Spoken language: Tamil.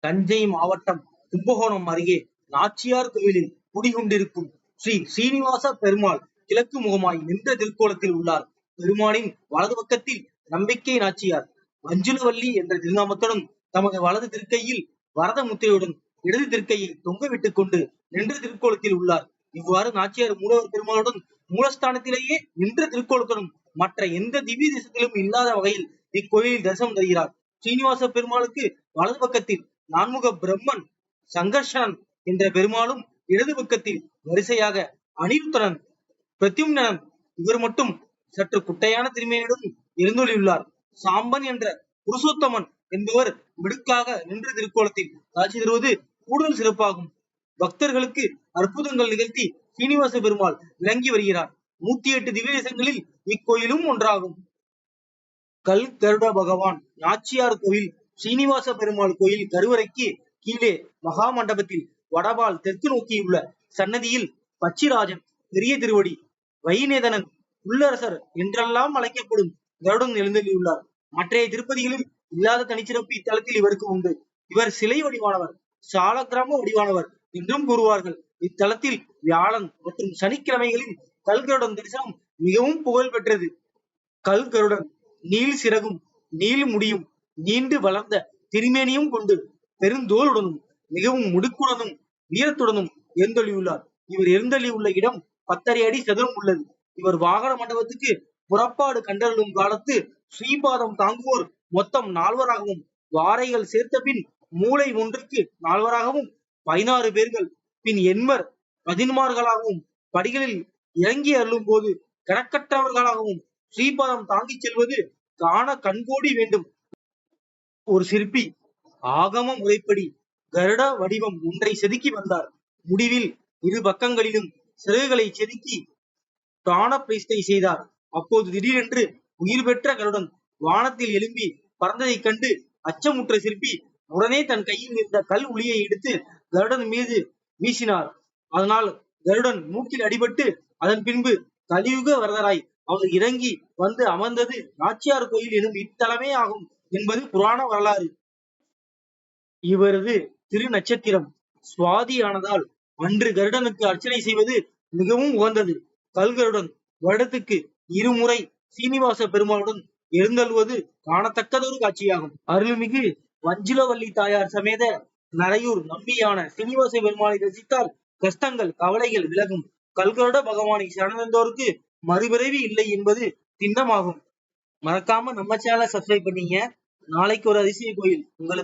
தஞ்சை மாவட்டம் கும்பகோணம் அருகே நாச்சியார் கோயிலில் குடிகொண்டிருக்கும் ஸ்ரீ ஸ்ரீனிவாச பெருமாள் கிழக்கு முகமாய் நின்ற திருக்கோலத்தில் உள்ளார். பெருமாளின் வலது பக்கத்தில் நம்பிக்கை நாச்சியார் மஞ்சுளவல்லி என்ற திருநாமத்துடன் தமது வலது திருக்கையில் வரத முத்திரையுடன் இடது திருக்கையை தொங்கவிட்டுக் கொண்டு நின்ற திருக்கோலத்தில் உள்ளார். இவ்வாறு நாச்சியார் மூலவர் பெருமாளுடன் மூலஸ்தானத்திலேயே நின்ற திருக்கோலத்துடன் மற்ற எந்த திவ்ய தேசத்திலும் இல்லாத வகையில் இக்கோயிலில் தரிசனம் தருகிறார். ஸ்ரீனிவாச பெருமாளுக்கு வலது பக்கத்தில் நான்முக பிரம்மன் சங்கர்ஷனன் என்ற பெருமாளும், இடது பக்கத்தில் வரிசையாக அனிருத்தரன் பிரத்யும்னன் இவர் மட்டும் சற்று குட்டையான திருமேனியுடன் எழுந்தொழியுள்ளார். சாம்பன் என்ற புருஷோத்தமன் என்பவர் மிடுக்காக நின்ற திருக்கோலத்தில் காட்சி தருவது கூடுதல் சிறப்பாகும். பக்தர்களுக்கு அற்புதங்கள் நிகழ்த்தி ஸ்ரீனிவாச பெருமாள் விளங்கி வருகிறார். 108 திவ்ய தேசங்களில் இக்கோயிலும் ஒன்றாகும். கல் கருட பகவான் நாச்சியார் கோயில் ஸ்ரீனிவாச பெருமாள் கோயில் கருவறைக்கு கீழே மகா மண்டபத்தில் வடபால் தெற்கு நோக்கியுள்ள சன்னதியில் பச்சிராஜன், பெரிய திருவடி, வைநேதனன், உள்ளரசர் என்றெல்லாம் அழைக்கப்படும் கருடன் எழுந்தள்ளியுள்ளார். மற்றைய திருப்பதிகளில் இல்லாத தனிச்சிறப்பு இத்தலத்தில் இவருக்கு உண்டு. இவர் சிலை வடிவானவர், சாலக்கிராம வடிவானவர் என்றும் கூறுவார்கள். இத்தலத்தில் வியாழன் மற்றும் சனிக்கிழமைகளில் கல்கருடன் தரிசனம் மிகவும் புகழ் பெற்றது. கல்கருடன் நீள் சிறகும் நீள் முடியும் நீண்டு வளர்ந்த திருமேனியும் கொண்டு பெருந்தோளுடனும் மிகவும் முடுக்குடனும் வீரத்துடனும் எழுந்தொழியுள்ளார். இவர் எழுந்தள்ளியுள்ள இடம் 10.5 அடி சதுரம் உள்ளது. இவர் வாகன மண்டபத்துக்கு புறப்பாடு கண்டருளும் காலத்து ஸ்ரீபாதம் தாங்குவோர் மொத்தம் 4வராகவும், வாரைகள் சேர்த்த பின் மூளை ஒன்றுக்கு 4வராகவும் 16 பேர்கள், பின் எண்மர் 14மார்களாகவும், படிகளில் இறங்கி அருளும் போது கணக்கற்றவர்களாகவும் ஸ்ரீபாதம் தாங்கிச் செல்வது காண கண்கோடி வேண்டும். ஒரு சிற்பி ஆகம முறைப்படி கருட வடிவம் ஒன்றை செதுக்கி வந்தார். முடிவில் இரு பக்கங்களிலும் சிறகுகளை செதுக்கி பிராண பிரதிஷ்டை செய்தார். அப்போது திடீரென்று உயிர் பெற்ற கருடன் வானத்தில் எழும்பி பறந்ததைக் கண்டு அச்சமுற்ற சிற்பி உடனே தன் கையில் இருந்த கல் உளியை எடுத்து கருடன் மீது வீசினார். அதனால் கருடன் மூக்கில் அடிபட்டு அதன் பின்பு கலியுக வரதராய் அவர் இறங்கி வந்து அமர்ந்தது நாச்சியார் கோயில் எனும் இத்தலமே ஆகும் என்பது புராண வரலாறு. இவரது திரு நட்சத்திரம் சுவாதி ஆனதால் அன்று கருடனுக்கு அர்ச்சனை செய்வது மிகவும் உகந்தது. கல்கருடன் வருடத்துக்கு 2 முறை சீனிவாச பெருமாளுடன் எழுந்தள்ளுவது காணத்தக்கதொரு காட்சியாகும். அருள்மிகு மஞ்சுளவல்லி தாயார் சமேத நரையூர் நம்பியான சீனிவாச பெருமாளை தரிசித்தால் கஷ்டங்கள் கவலைகள் விலகும். கல்கருட பகவானை சரணடைந்தோருக்கு மறுபிறவி இல்லை என்பது திண்ணமாகும். மறக்காம நம்ம சேனலை சப்ஸ்கிரைப் பண்ணீங்க. நாளைக்கு ஒரு அதிசய கோயில் உங்களுக்கு